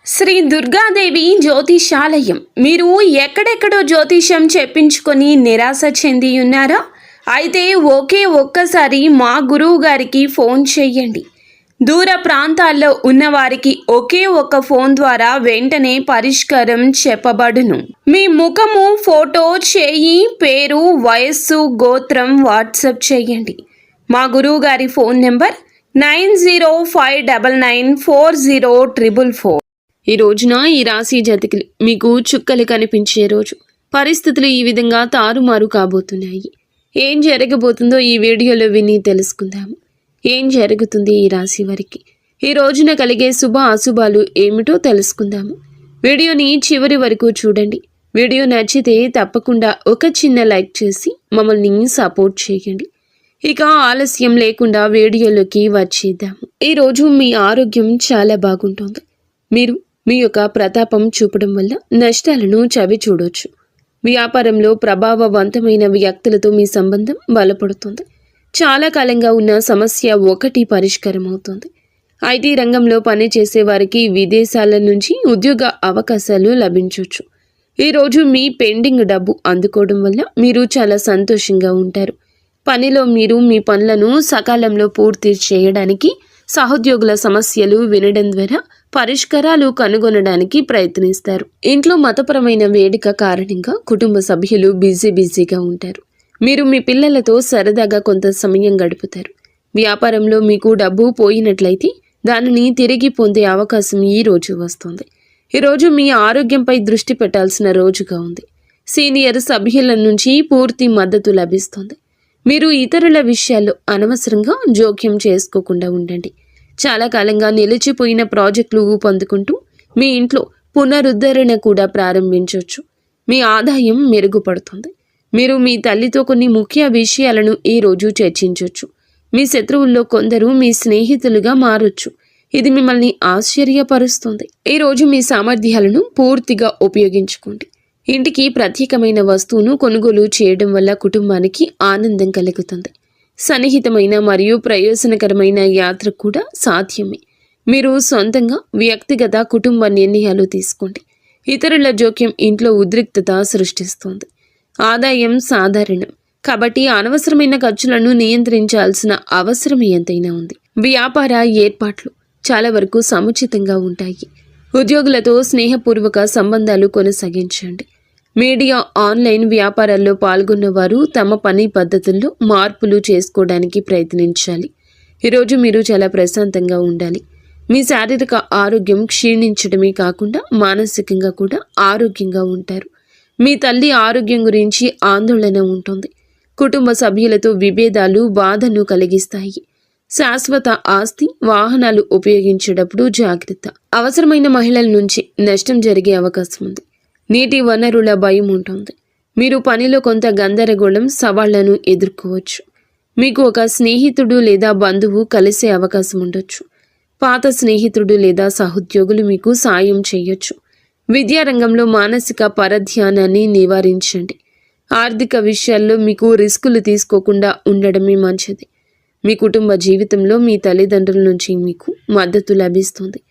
శ్రీ దుర్గాదేవి జ్యోతిషాలయం. మీరు ఎక్కడెక్కడో జ్యోతిషం చెప్పించుకొని నిరాశ చెంది ఉన్నారా? అయితే ఒక్కసారి మా గురువు గారికి ఫోన్ చేయండి. దూర ప్రాంతాల్లో ఉన్నవారికి ఒక్క ఫోన్ ద్వారా వెంటనే పరిష్కారం చెప్పబడును. మీ ముఖము, ఫోటో, చేయి, పేరు, వయస్సు, గోత్రం వాట్సాప్ చేయండి. మా గురువు గారి ఫోన్ నెంబర్ 9059940444. ఈ రోజున ఈ రాశి జాతకులు మీకు చుక్కలు కనిపించే రోజు. పరిస్థితులు ఈ విధంగా తారుమారు కాబోతున్నాయి. ఏం జరగబోతుందో ఈ వీడియోలో విని తెలుసుకుందాము. ఏం జరుగుతుంది ఈ రాశి వారికి? ఈ రోజున కలిగే శుభ అశుభాలు ఏమిటో తెలుసుకుందాము. వీడియోని చివరి వరకు చూడండి. వీడియో నచ్చితే తప్పకుండా ఒక చిన్న లైక్ చేసి మమ్మల్ని సపోర్ట్ చేయండి. ఇక ఆలస్యం లేకుండా వీడియోలోకి వచ్చేద్దాము. ఈరోజు మీ ఆరోగ్యం చాలా బాగుంటుంది. మీరు మీ యొక్క ప్రతాపం చూపడం వల్ల నష్టాలను చవి చూడొచ్చు. వ్యాపారంలో ప్రభావవంతమైన వ్యక్తులతో మీ సంబంధం బలపడుతుంది. చాలా కాలంగా ఉన్న సమస్య ఒకటి పరిష్కారం అవుతుంది. ఐటీ రంగంలో పనిచేసే వారికి విదేశాల నుంచి ఉద్యోగ అవకాశాలు లభించవచ్చు. ఈరోజు మీ పెండింగ్ డబ్బు అందుకోవడం వల్ల మీరు చాలా సంతోషంగా ఉంటారు. పనిలో మీరు మీ పనులను సకాలంలో పూర్తి చేయడానికి, సహోద్యోగుల సమస్యలు వినడం ద్వారా పరిష్కారాలు కనుగొనడానికి ప్రయత్నిస్తారు. ఇంట్లో మతపరమైన వేడుక కారణంగా కుటుంబ సభ్యులు బిజీగా ఉంటారు. మీరు మీ పిల్లలతో సరదాగా కొంత సమయం గడుపుతారు. వ్యాపారంలో మీకు డబ్బు పోయినట్లయితే దానిని తిరిగి పొందే అవకాశం ఈ రోజు వస్తుంది. ఈరోజు మీ ఆరోగ్యంపై దృష్టి పెట్టాల్సిన రోజుగా ఉంది. సీనియర్ సభ్యుల నుంచి పూర్తి మద్దతు లభిస్తుంది. మీరు ఇతరుల విషయాల్లో అనవసరంగా జోక్యం చేసుకోకుండా ఉండండి. చాలా కాలంగా నిలిచిపోయిన ప్రాజెక్టులు ఊపందుకుంటూ మీ ఇంట్లో పునరుద్ధరణ కూడా ప్రారంభించవచ్చు. మీ ఆదాయం మెరుగుపడుతుంది. మీరు మీ తల్లితో కొన్ని ముఖ్య విషయాలను ఈరోజు చర్చించవచ్చు. మీ శత్రువుల్లో కొందరు మీ స్నేహితులుగా మారొచ్చు. ఇది మిమ్మల్ని ఆశ్చర్యపరుస్తుంది. ఈరోజు మీ సామర్థ్యాలను పూర్తిగా ఉపయోగించుకోండి. ఇంటికి ప్రత్యేకమైన వస్తువును కొనుగోలు చేయడం వల్ల కుటుంబానికి ఆనందం కలుగుతుంది. సన్నిహితమైన మరియు ప్రయోజనకరమైన యాత్ర కూడా సాధ్యమే. మీరు సొంతంగా వ్యక్తిగత కుటుంబ నిర్ణయాలు తీసుకోండి. ఇతరుల జోక్యం ఇంట్లో ఉద్రిక్తత సృష్టిస్తుంది. ఆదాయం సాధారణం కాబట్టి అనవసరమైన ఖర్చులను నియంత్రించాల్సిన అవసరం ఎంతైనా ఉంది. వ్యాపార ఏర్పాట్లు చాలా వరకు సముచితంగా ఉంటాయి. ఉద్యోగులతో స్నేహపూర్వక సంబంధాలు కొనసాగించండి. మీడియా, ఆన్లైన్ వ్యాపారాల్లో పాల్గొన్న వారు తమ పని పద్ధతుల్లో మార్పులు చేసుకోవడానికి ప్రయత్నించాలి. ఈరోజు మీరు చాలా ప్రశాంతంగా ఉండాలి. మీ శారీరక ఆరోగ్యం క్షీణించడమే కాకుండా మానసికంగా కూడా ఆరోగ్యంగా ఉంటారు. మీ తల్లి ఆరోగ్యం గురించి ఆందోళన ఉంటుంది. కుటుంబ సభ్యులతో విభేదాలు బాధను కలిగిస్తాయి. శాశ్వత ఆస్తి, వాహనాలు ఉపయోగించేటప్పుడు జాగ్రత్త. అవసరమైన మహిళల నుంచి నష్టం జరిగే అవకాశం ఉంది. నీటి వనరుల భయం ఉంటుంది. మీరు పనిలో కొంత గందరగోళం, సవాళ్లను ఎదుర్కోవచ్చు. మీకు ఒక స్నేహితుడు లేదా బంధువు కలిసే అవకాశం ఉండొచ్చు. పాత స్నేహితుడు లేదా సహోద్యోగులు మీకు సాయం చేయొచ్చు. విద్యారంగంలో మానసిక పరధ్యానాన్ని నివారించండి. ఆర్థిక విషయాల్లో మీకు రిస్కులు తీసుకోకుండా ఉండడమే మంచిది. మీ కుటుంబ జీవితంలో మీ తల్లిదండ్రుల నుంచి మీకు మద్దతు లభిస్తుంది.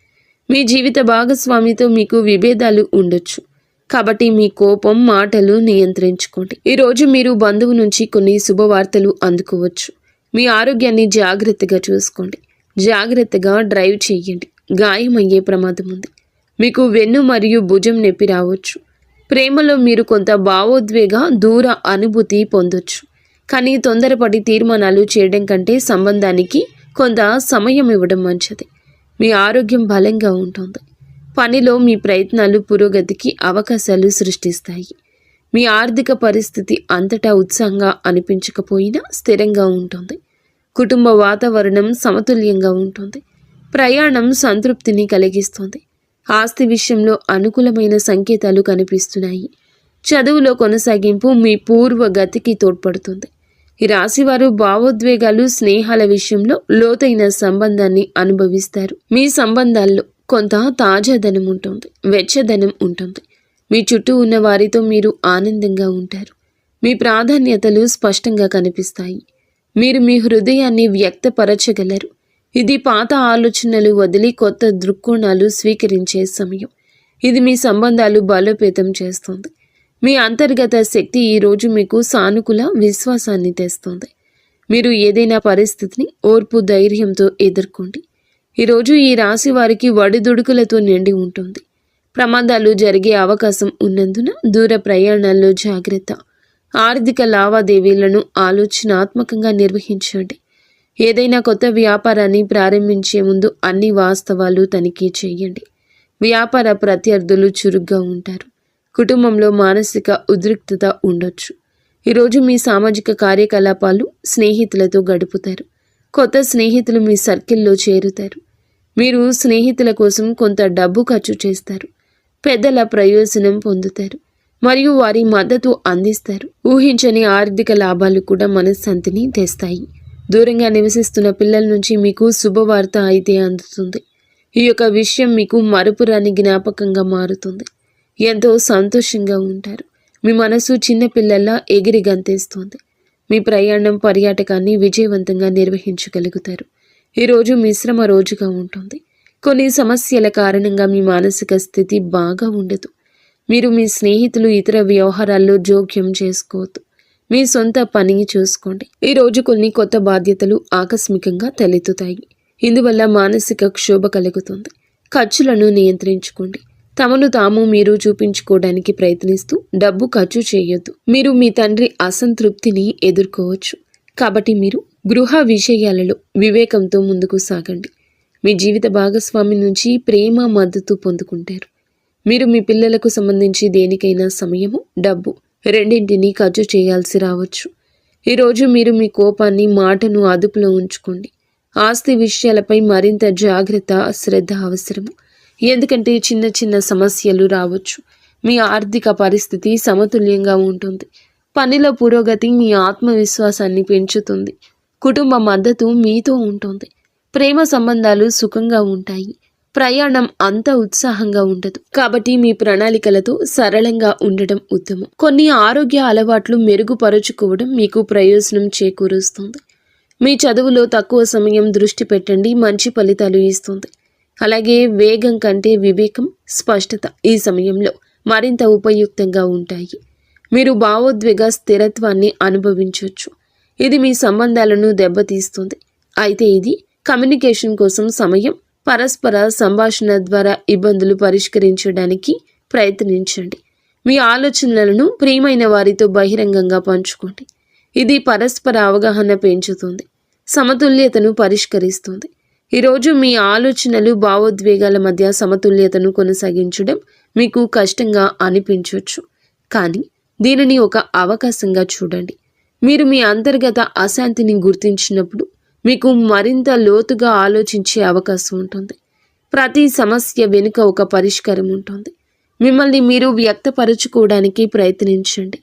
మీ జీవిత భాగస్వామితో మీకు విభేదాలు ఉండొచ్చు. కాబట్టి మీ కోపం, మాటలు నియంత్రించుకోండి. ఈరోజు మీరు బంధువు నుంచి కొన్ని శుభవార్తలు అందుకోవచ్చు. మీ ఆరోగ్యాన్ని జాగ్రత్తగా చూసుకోండి. జాగ్రత్తగా డ్రైవ్ చేయండి. గాయమయ్యే ప్రమాదం ఉంది. మీకు వెన్ను మరియు భుజం నొప్పి రావచ్చు. ప్రేమలో మీరు కొంత భావోద్వేగ దూర అనుభూతి పొందొచ్చు. కానీ తొందరపడి తీర్మానాలు చేయడం కంటే సంబంధానికి కొంత సమయం ఇవ్వడం మంచిది. మీ ఆరోగ్యం బలంగా ఉంటుంది. పనిలో మీ ప్రయత్నాలు పురోగతికి అవకాశాలు సృష్టిస్తాయి. మీ ఆర్థిక పరిస్థితి అంతటా ఉత్సాహంగా అనిపించకపోయినా స్థిరంగా ఉంటుంది. కుటుంబ వాతావరణం సమతుల్యంగా ఉంటుంది. ప్రయాణం సంతృప్తిని కలిగిస్తుంది. ఆస్తి విషయంలో అనుకూలమైన సంకేతాలు కనిపిస్తున్నాయి. చదువులో కొనసాగింపు మీ పూర్వ గతికి తోడ్పడుతుంది. ఈ రాశివారు భావోద్వేగాలు, స్నేహాల విషయంలో లోతైన సంబంధాన్ని అనుభవిస్తారు. మీ సంబంధాల్లో కొంత తాజాదనం ఉంటుంది, వెచ్చదనం ఉంటుంది. మీ చుట్టూ ఉన్న వారితో మీరు ఆనందంగా ఉంటారు. మీ ప్రాధాన్యతలు స్పష్టంగా కనిపిస్తాయి. మీరు మీ హృదయాన్ని వ్యక్తపరచగలరు. ఇది పాత ఆలోచనలు వదిలి కొత్త దృక్కోణాలు స్వీకరించే సమయం. ఇది మీ సంబంధాలు బలోపేతం చేస్తుంది. మీ అంతర్గత శక్తి ఈరోజు మీకు సానుకూల విశ్వాసాన్ని తెస్తుంది. మీరు ఏదైనా పరిస్థితిని ఓర్పు ధైర్యంతో ఎదుర్కోండి. ఈరోజు ఈ రాశి వారికి ఒడిదుడుకులతో నిండి ఉంటుంది. ప్రమాదాలు జరిగే అవకాశం ఉన్నందున దూర ప్రయాణాల్లో జాగ్రత్త. ఆర్థిక లావాదేవీలను ఆలోచనాత్మకంగా నిర్వహించండి. ఏదైనా కొత్త వ్యాపారాన్ని ప్రారంభించే ముందు అన్ని వాస్తవాలు తనిఖీ చేయండి. వ్యాపార ప్రత్యర్థులు చురుగ్గా ఉంటారు. కుటుంబంలో మానసిక ఉద్రిక్తత ఉండొచ్చు. ఈరోజు మీ సామాజిక కార్యకలాపాలు స్నేహితులతో గడుపుతారు. కొత్త స్నేహితులు మీ సర్కిల్లో చేరుతారు. మీరు స్నేహితుల కోసం కొంత డబ్బు ఖర్చు చేస్తారు. పెద్దల ప్రయోజనం పొందుతారు మరియు వారి మద్దతు అందిస్తారు. ఊహించని ఆర్థిక లాభాలు కూడా మనశ్శాంతిని తెస్తాయి. దూరంగా నివసిస్తున్న పిల్లల నుంచి మీకు శుభవార్త అయితే అందుతుంది. ఈ యొక్క విషయం మీకు మరపురాని జ్ఞాపకంగా మారుతుంది. ఎంతో సంతోషంగా ఉంటారు. మీ మనసు చిన్న పిల్లల్లా ఎగిరి గంతేస్తోంది. మీ ప్రయాణం పర్యాటకాన్ని విజయవంతంగా నిర్వహించగలుగుతారు. ఈరోజు మిశ్రమ రోజుగా ఉంటుంది. కొన్ని సమస్యల కారణంగా మీ మానసిక స్థితి బాగా ఉండదు. మీరు మీ స్నేహితులు ఇతర వ్యవహారాల్లో జోక్యం చేసుకోవద్దు. మీ సొంత పనిని చూసుకోండి. ఈరోజు కొన్ని కొత్త బాధ్యతలు ఆకస్మికంగా తలెత్తుతాయి. ఇందువల్ల మానసిక క్షోభ కలుగుతుంది. ఖర్చులను నియంత్రించుకోండి. తమను తాము మీరు చూపించుకోవడానికి ప్రయత్నిస్తూ డబ్బు ఖర్చు చేయొద్దు. మీరు మీ తండ్రి అసంతృప్తిని ఎదుర్కోవచ్చు. కాబట్టి మీరు గృహ విషయాలలో వివేకంతో ముందుకు సాగండి. మీ జీవిత భాగస్వామి నుంచి ప్రేమ మద్దతు పొందుకుంటారు. మీరు మీ పిల్లలకు సంబంధించి దేనికైనా సమయము, డబ్బు రెండింటినీ ఖర్చు చేయాల్సి రావచ్చు. ఈరోజు మీరు మీ కోపాన్ని, మాటను అదుపులో ఉంచుకోండి. ఆస్తి విషయాలపై మరింత జాగ్రత్త, శ్రద్ధ అవసరము. ఎందుకంటే చిన్న చిన్న సమస్యలు రావచ్చు. మీ ఆర్థిక పరిస్థితి సమతుల్యంగా ఉంటుంది. పనిలో పురోగతి మీ ఆత్మవిశ్వాసాన్ని పెంచుతుంది. కుటుంబ మద్దతు మీతో ఉంటుంది. ప్రేమ సంబంధాలు సుఖంగా ఉంటాయి. ప్రయాణం అంత ఉత్సాహంగా ఉండదు. కాబట్టి మీ ప్రణాళికలతో సరళంగా ఉండడం ఉత్తమం. కొన్ని ఆరోగ్య అలవాట్లు మెరుగుపరుచుకోవడం మీకు ప్రయోజనం చేకూరుస్తుంది. మీ చదువులో తక్కువ సమయం దృష్టి పెట్టండి, మంచి ఫలితాలు ఇస్తుంది. అలాగే వేగం కంటే వివేకం, స్పష్టత ఈ సమయంలో మరింత ఉపయుక్తంగా ఉంటాయి. మీరు భావోద్వేగ స్థిరత్వాన్ని అనుభవించవచ్చు. ఇది మీ సంబంధాలను దెబ్బతీస్తుంది. అయితే ఇది కమ్యూనికేషన్ కోసం సమయం, పరస్పర సంభాషణ ద్వారా ఇబ్బందులు పరిష్కరించడానికి ప్రయత్నించండి. మీ ఆలోచనలను ప్రియమైన వారితో బహిరంగంగా పంచుకోండి. ఇది పరస్పర అవగాహన పెంచుతుంది, సమతుల్యతను పరిష్కరిస్తుంది. ఈరోజు మీ ఆలోచనలు, భావోద్వేగాల మధ్య సమతుల్యతను కొనసాగించడం మీకు కష్టంగా అనిపించవచ్చు. కానీ దీనిని ఒక అవకాశంగా చూడండి. మీరు మీ అంతర్గత అశాంతిని గుర్తించినప్పుడు మీకు మరింత లోతుగా ఆలోచించే అవకాశం ఉంటుంది. ప్రతి సమస్య వెనుక ఒక పరిష్కారం ఉంటుంది. మిమ్మల్ని మీరు వ్యక్తపరచుకోవడానికి ప్రయత్నించండి.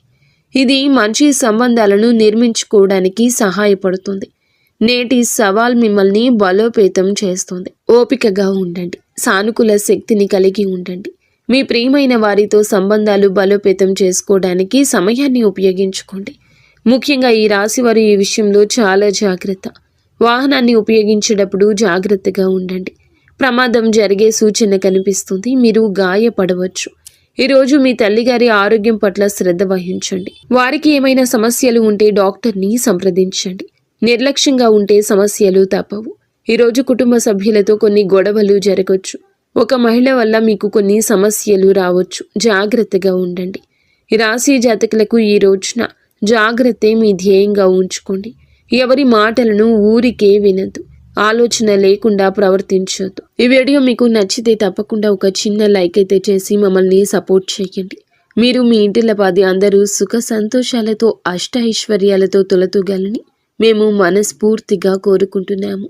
ఇది మంచి సంబంధాలను నిర్మించుకోవడానికి సహాయపడుతుంది. నేటి సవాల్ మిమ్మల్ని బలోపేతం చేస్తుంది. ఓపికగా ఉండండి. సానుకూల శక్తిని కలిగి ఉండండి. మీ ప్రియమైన వారితో సంబంధాలు బలోపేతం చేసుకోవడానికి సమయాన్ని ఉపయోగించుకోండి. ముఖ్యంగా ఈ రాశివారు ఈ విషయంలో చాలా జాగ్రత్త. వాహనాన్ని ఉపయోగించేటప్పుడు జాగ్రత్తగా ఉండండి. ప్రమాదం జరిగే సూచన కనిపిస్తుంది. మీరు గాయపడవచ్చు. ఈరోజు మీ తల్లిగారి ఆరోగ్యం పట్ల శ్రద్ధ వహించండి. వారికి ఏమైనా సమస్యలు ఉంటే డాక్టర్ని సంప్రదించండి. నిర్లక్ష్యంగా ఉంటే సమస్యలు తప్పవు. ఈరోజు కుటుంబ సభ్యులతో కొన్ని గొడవలు జరగవచ్చు. ఒక మహిళ వల్ల మీకు కొన్ని సమస్యలు రావచ్చు. జాగ్రత్తగా ఉండండి. ఈ రాశి జాతకులకు ఈ రోజున జాగ్రత్తే మీ ధ్యేయంగా ఉంచుకోండి. ఎవరి మాటలను ఊరికే వినద్దు. ఆలోచన లేకుండా ప్రవర్తించొద్దు. ఈ వీడియో మీకు నచ్చితే తప్పకుండా ఒక చిన్న లైక్ అయితే చేసి మమ్మల్ని సపోర్ట్ చేయండి. మీరు మీ ఇంటిల్లపాది అందరూ సుఖ సంతోషాలతో, అష్ట ఐశ్వర్యాలతో తొలతూగాలని మేము మనస్ఫూర్తిగా కోరుకుంటున్నాము.